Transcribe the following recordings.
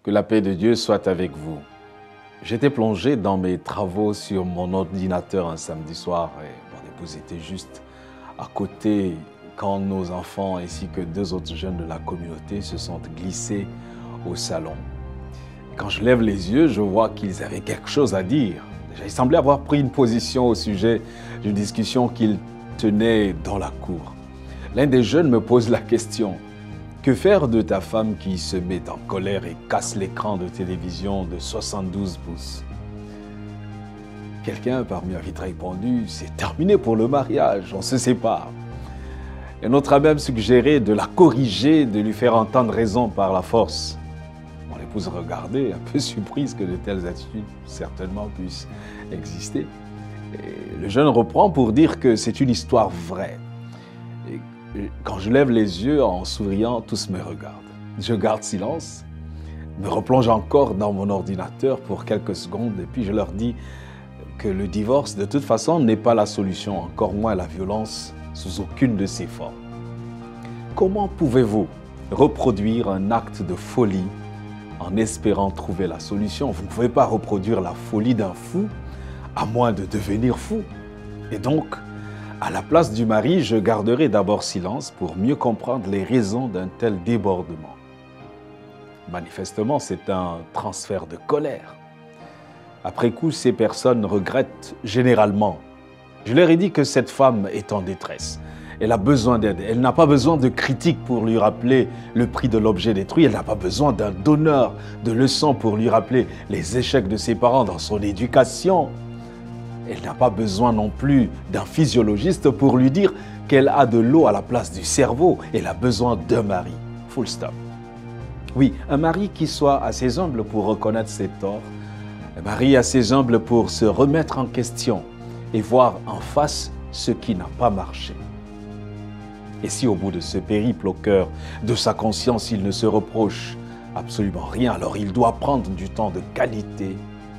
Que la paix de Dieu soit avec vous. J'étais plongé dans mes travaux sur mon ordinateur un samedi soir et mon épouse était juste à côté quand nos enfants ainsi que deux autres jeunes de la communauté se sont glissés au salon. Et quand je lève les yeux, je vois qu'ils avaient quelque chose à dire. Déjà, ils semblaient avoir pris une position au sujet d'une discussion qu'ils tenaient dans la cour. L'un des jeunes me pose la question: que faire de ta femme qui se met en colère et casse l'écran de télévision de 72 pouces? Quelqu'un parmi a vite répondu: c'est terminé pour le mariage, on se sépare. Un autre a même suggéré de la corriger, de lui faire entendre raison par la force. Mon épouse regardait, un peu surprise que de telles attitudes certainement puissent exister. Et le jeune reprend pour dire que c'est une histoire vraie. Quand je lève les yeux en souriant, tous me regardent. Je garde silence, me replonge encore dans mon ordinateur pour quelques secondes et puis je leur dis que le divorce, de toute façon, n'est pas la solution, encore moins la violence sous aucune de ses formes. Comment pouvez-vous reproduire un acte de folie en espérant trouver la solution? Vous ne pouvez pas reproduire la folie d'un fou à moins de devenir fou. Et donc, à la place du mari, je garderai d'abord silence pour mieux comprendre les raisons d'un tel débordement. Manifestement, c'est un transfert de colère. Après coup, ces personnes regrettent généralement. Je leur ai dit que cette femme est en détresse. Elle a besoin d'aide. Elle n'a pas besoin de critiques pour lui rappeler le prix de l'objet détruit. Elle n'a pas besoin d'un donneur de leçons pour lui rappeler les échecs de ses parents dans son éducation. Elle n'a pas besoin non plus d'un physiologiste pour lui dire qu'elle a de l'eau à la place du cerveau. Elle a besoin d'un mari. Full stop. Oui, un mari qui soit assez humble pour reconnaître ses torts. Un mari assez humble pour se remettre en question et voir en face ce qui n'a pas marché. Et si au bout de ce périple au cœur de sa conscience, il ne se reproche absolument rien, alors il doit prendre du temps de qualité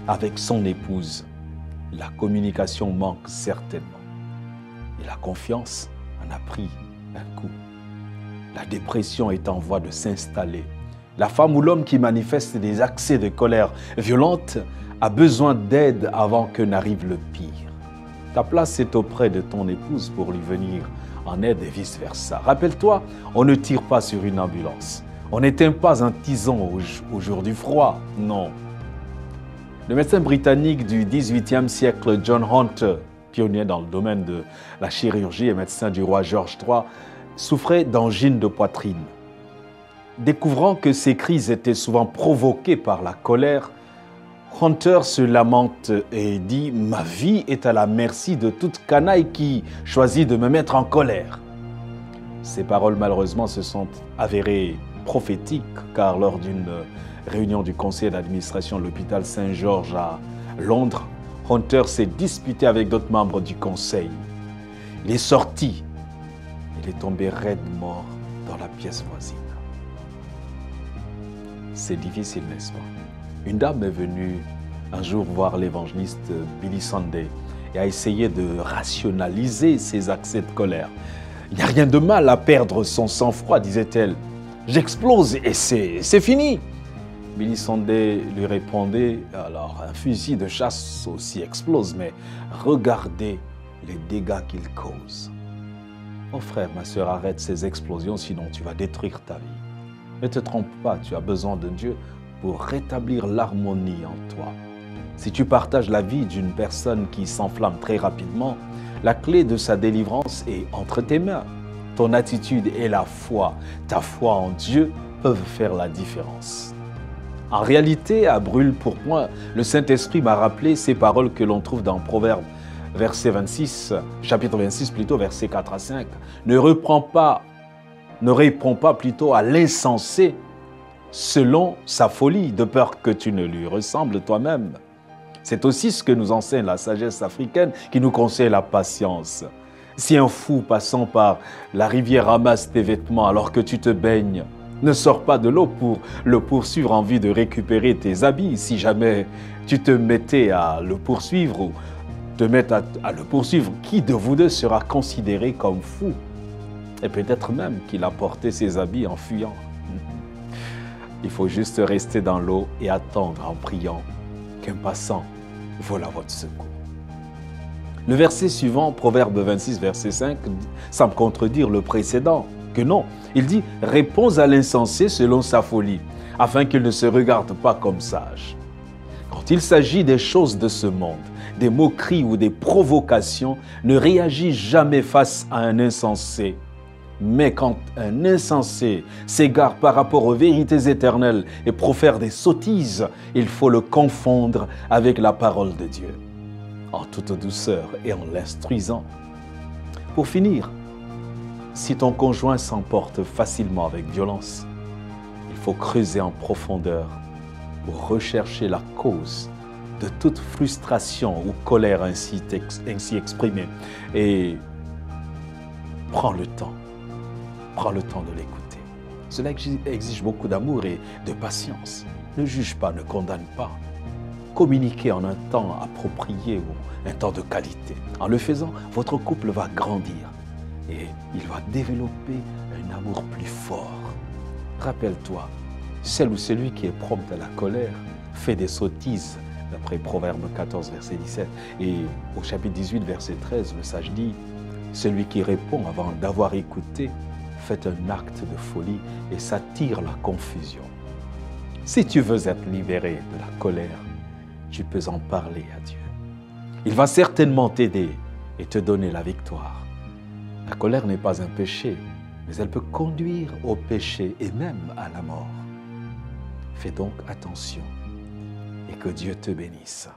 avec son épouse. La communication manque certainement. Et la confiance en a pris un coup. La dépression est en voie de s'installer. La femme ou l'homme qui manifeste des accès de colère violente a besoin d'aide avant que n'arrive le pire. Ta place est auprès de ton épouse pour lui venir en aide et vice-versa. Rappelle-toi, on ne tire pas sur une ambulance. On n'éteint pas un tison au jour du froid, non. Le médecin britannique du XVIIIe siècle, John Hunter, pionnier dans le domaine de la chirurgie et médecin du roi George III, souffrait d'angine de poitrine. Découvrant que ces crises étaient souvent provoquées par la colère, Hunter se lamente et dit « Ma vie est à la merci de toute canaille qui choisit de me mettre en colère. » Ces paroles, malheureusement, se sont avérées prophétiques, car lors d'une réunion du conseil d'administration de l'hôpital Saint-Georges à Londres, Hunter s'est disputé avec d'autres membres du conseil. Il est sorti. Il est tombé raide mort dans la pièce voisine. C'est difficile, n'est-ce pas? Une dame est venue un jour voir l'évangéliste Billy Sunday et a essayé de rationaliser ses accès de colère. Il n'y a rien de mal à perdre son sang-froid, disait-elle. J'explose et c'est fini. Billy Sunday lui répondait, alors un fusil de chasse aussi explose, mais regardez les dégâts qu'il cause. Mon frère, ma sœur, arrête ces explosions, sinon tu vas détruire ta vie. Ne te trompe pas, tu as besoin de Dieu pour rétablir l'harmonie en toi. Si tu partages la vie d'une personne qui s'enflamme très rapidement, la clé de sa délivrance est entre tes mains. Ton attitude et la foi, ta foi en Dieu peuvent faire la différence. En réalité, à brûle pour point, le Saint-Esprit m'a rappelé ces paroles que l'on trouve dans Proverbes, chapitre 26 plutôt, versets 4 à 5. Ne réponds pas plutôt à l'insensé selon sa folie, de peur que tu ne lui ressembles toi-même. C'est aussi ce que nous enseigne la sagesse africaine qui nous conseille la patience. Si un fou passant par la rivière ramasse tes vêtements alors que tu te baignes, ne sors pas de l'eau pour le poursuivre en vue de récupérer tes habits. Si jamais tu te mettais à le poursuivre ou te mettre à le poursuivre, qui de vous deux sera considéré comme fou? Et peut-être même qu'il a porté ses habits en fuyant. Il faut juste rester dans l'eau et attendre en priant qu'un passant vole à votre secours. Le verset suivant, Proverbe 26, verset 5, semble contredire le précédent. Que non, il dit « Réponds à l'insensé selon sa folie, afin qu'il ne se regarde pas comme sage. » Quand il s'agit des choses de ce monde, des moqueries ou des provocations, ne réagis jamais face à un insensé. Mais quand un insensé s'égare par rapport aux vérités éternelles et profère des sottises, il faut le confondre avec la parole de Dieu, en toute douceur et en l'instruisant. Pour finir, si ton conjoint s'emporte facilement avec violence, il faut creuser en profondeur pour rechercher la cause de toute frustration ou colère ainsi exprimée. Et prends le temps de l'écouter. Cela exige beaucoup d'amour et de patience. Ne juge pas, ne condamne pas. Communiquez en un temps approprié ou un temps de qualité. En le faisant, votre couple va grandir et il va développer un amour plus fort. Rappelle-toi, celle ou celui qui est prompt à la colère fait des sottises, d'après Proverbe 14, verset 17. Et au chapitre 18, verset 13, le sage dit, celui qui répond avant d'avoir écouté fait un acte de folie et s'attire la confusion. Si tu veux être libéré de la colère, tu peux en parler à Dieu. Il va certainement t'aider et te donner la victoire. La colère n'est pas un péché, mais elle peut conduire au péché et même à la mort. Fais donc attention et que Dieu te bénisse.